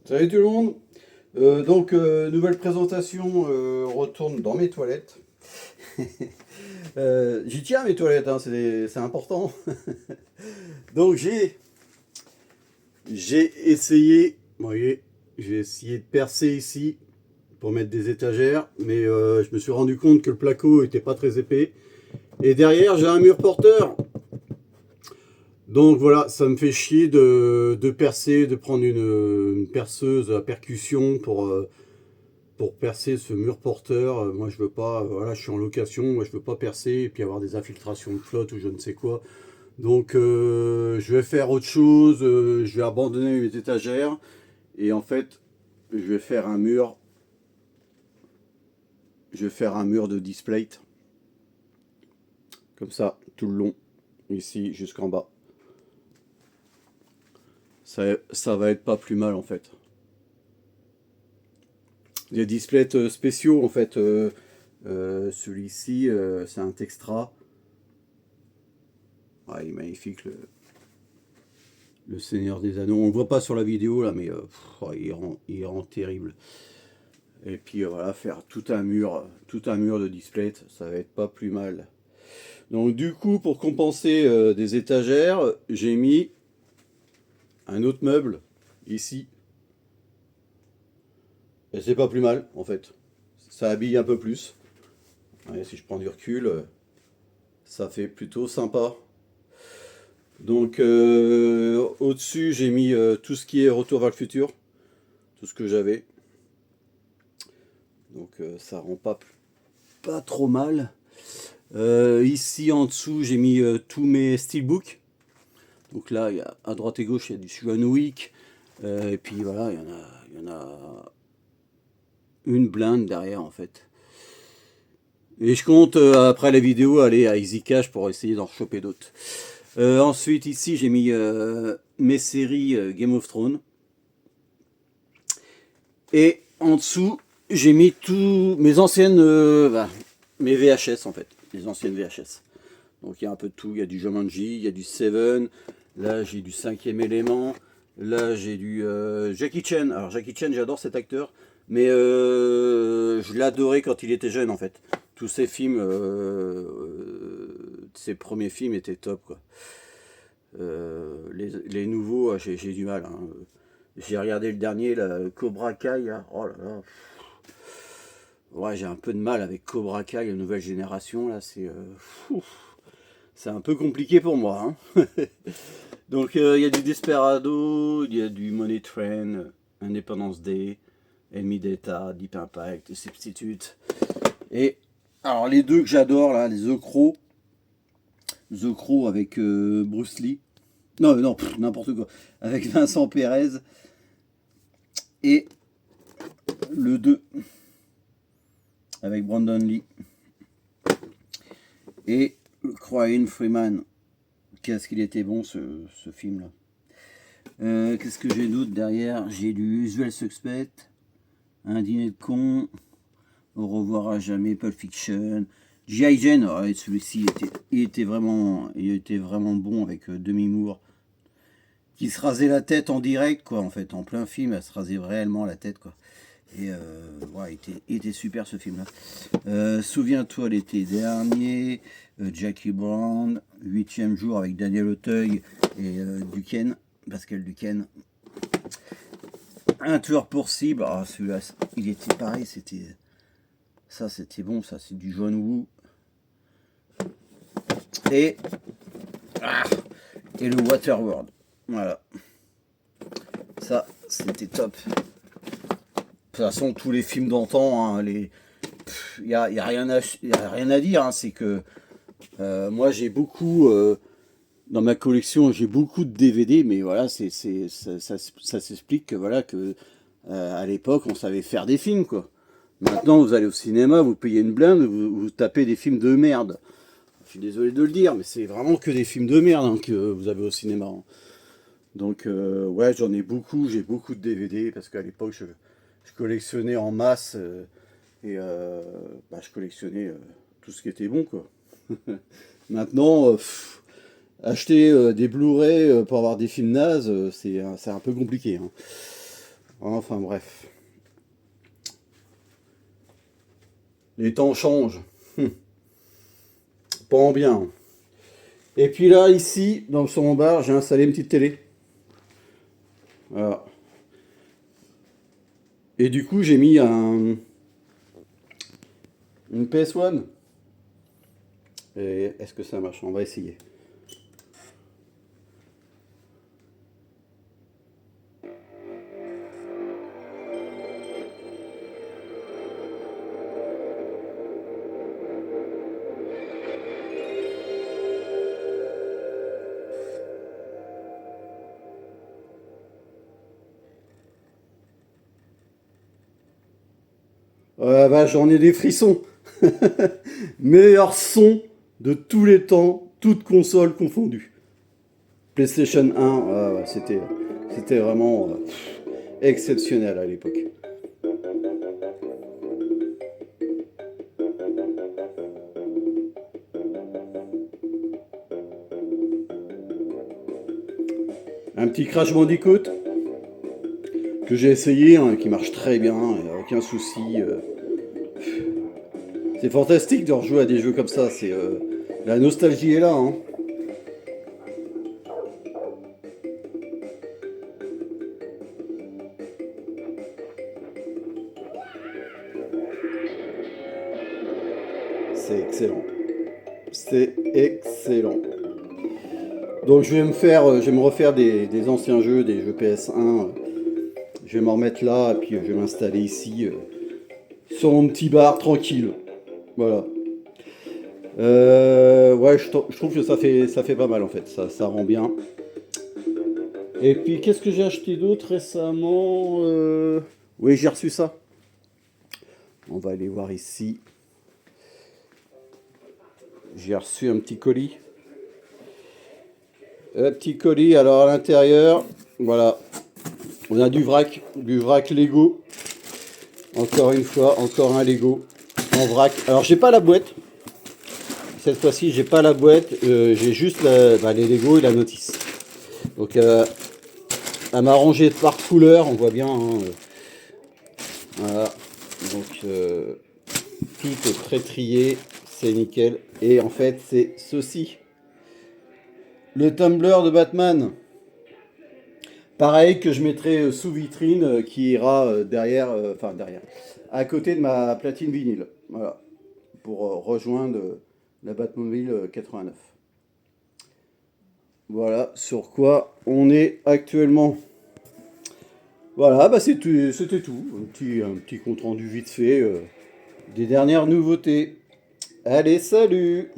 Salut tout le monde. Nouvelle présentation, on retourne dans mes toilettes. J'y tiens mes toilettes, hein, c'est important. Donc j'ai essayé, vous voyez, j'ai essayé de percer ici pour mettre des étagères, mais je me suis rendu compte que le placo était pas très épais. Et derrière j'ai un mur porteur. Donc voilà, ça me fait chier de percer, de prendre une perceuse à percussion pour percer ce mur porteur. Moi je veux pas, voilà, je suis en location, moi je veux pas percer et puis avoir des infiltrations de flotte ou je ne sais quoi. Donc je vais faire autre chose, je vais abandonner mes étagères et en fait je vais faire un mur, de display comme ça tout le long, ici jusqu'en bas. Ça va être pas plus mal en fait. Des displays spéciaux en fait. Celui-ci, c'est un Textra. Ah, il est magnifique le Seigneur des Anneaux. On le voit pas sur la vidéo là, mais il rend terrible. Et puis voilà, faire tout un mur de display, ça va être pas plus mal. Donc du coup, pour compenser des étagères, j'ai mis un autre meuble ici. Et c'est pas plus mal en fait. Ça habille un peu plus. Ouais, si je prends du recul, ça fait plutôt sympa. Donc au-dessus, j'ai mis tout ce qui est Retour vers le futur, tout ce que j'avais. Donc ça rend pas trop mal. Ici en dessous, j'ai mis tous mes steelbooks. Donc là, à droite et gauche, il y a du Swan Week. Et puis voilà, il y en a une blinde derrière en fait. Et je compte, après la vidéo, aller à EasyCash pour essayer d'en choper d'autres. Ensuite, ici, j'ai mis mes séries Game of Thrones. Et en dessous, j'ai mis tous mes anciennes, mes VHS en fait, les anciennes VHS. Donc il y a un peu de tout, il y a du Jumanji, il y a du Seven, là j'ai du Cinquième élément, là j'ai du Jackie Chan. Alors Jackie Chan, j'adore cet acteur, mais je l'adorais quand il était jeune en fait. Tous ses films, ses premiers films étaient top quoi. Les nouveaux, j'ai du mal. Hein. J'ai regardé le dernier, là, Cobra Kai. Là. Oh là là. Ouais, j'ai un peu de mal avec Cobra Kai, la nouvelle génération. Là, c'est un peu compliqué pour moi. Hein. Donc, il y a du Desperado, il y a du Money Train, Independence Day, Enemy d'État, Deep Impact, Substitute. Et alors, les deux que j'adore, là, les The Crow. The Crow avec Bruce Lee. Non, non, n'importe quoi. Avec Vincent Perez. Et le 2 avec Brandon Lee. Et Crying Freeman. Qu'est-ce qu'il était bon ce film-là. Qu'est-ce que j'ai d'autre derrière? J'ai du Usual Suspect, Un dîner de con, Au revoir à jamais, Pulp Fiction, G.I. Jane. Oh, celui-ci il était vraiment bon avec Demi Moore qui se rasait la tête en direct quoi, en fait en plein film, elle se rasait réellement la tête quoi. Et ouais, il était super ce film là. Souviens-toi l'été dernier, Jackie Brown, 8e jour avec Daniel Auteuil et Duquesne, Pascal Duquesne. Un tueur pour cible, ah, celui-là il était pareil, c'était bon, ça c'est du John Woo. Et et le Waterworld, voilà, ça c'était top. De toute façon tous les films d'antan, hein, il y a rien à dire, hein, c'est que moi j'ai beaucoup dans ma collection, j'ai beaucoup de DVD, mais voilà, ça s'explique que voilà que à l'époque on savait faire des films quoi. Maintenant vous allez au cinéma, vous payez une blinde, vous tapez des films de merde. Je suis désolé de le dire, mais c'est vraiment que des films de merde hein, que vous avez au cinéma. Hein. Donc ouais, j'en ai beaucoup, j'ai beaucoup de DVD parce qu'à l'époque je collectionnais en masse et je collectionnais tout ce qui était bon quoi. Maintenant, acheter des Blu-ray pour avoir des films nazes, c'est un peu compliqué. Hein. Enfin bref. Les temps changent. Pas en bien. Et puis là, ici, dans le salon bar, j'ai installé une petite télé. Voilà. Et du coup, j'ai mis une PS1. Et est-ce que ça marche? On va essayer. Bah, j'en ai des frissons. Meilleur son de tous les temps, toutes consoles confondues. PlayStation 1, ouais, c'était vraiment exceptionnel à l'époque. Un petit Crash Bandicoot que j'ai essayé, hein, qui marche très bien, il n'y a aucun souci. C'est fantastique de rejouer à des jeux comme ça, la nostalgie est là, hein. C'est excellent. C'est excellent. Donc je vais me refaire des anciens jeux, des jeux PS1. Je vais m'en remettre là, et puis je vais m'installer ici, sur mon petit bar, tranquille. Voilà. Ouais, je trouve que ça fait pas mal en fait, ça rend bien. Et puis qu'est-ce que j'ai acheté d'autre récemment? Oui, j'ai reçu ça. On va aller voir ici. J'ai reçu un petit colis. Un petit colis, alors à l'intérieur, voilà. On a du vrac Lego. Encore une fois, encore un Lego en vrac. Alors j'ai pas la boîte. Cette fois-ci, j'ai pas la boîte, j'ai juste les Lego et la notice. Donc, elle m'a rangé par couleur, on voit bien. Hein, voilà. Donc, tout est très trié, c'est nickel. Et en fait, c'est ceci. Le tumbler de Batman. Pareil que je mettrai sous vitrine, qui ira derrière, derrière, à côté de ma platine vinyle. Voilà. Pour rejoindre la Batmobile 89. Voilà sur quoi on est actuellement. Voilà, bah c'était tout. Un petit compte rendu vite fait des dernières nouveautés. Allez, salut!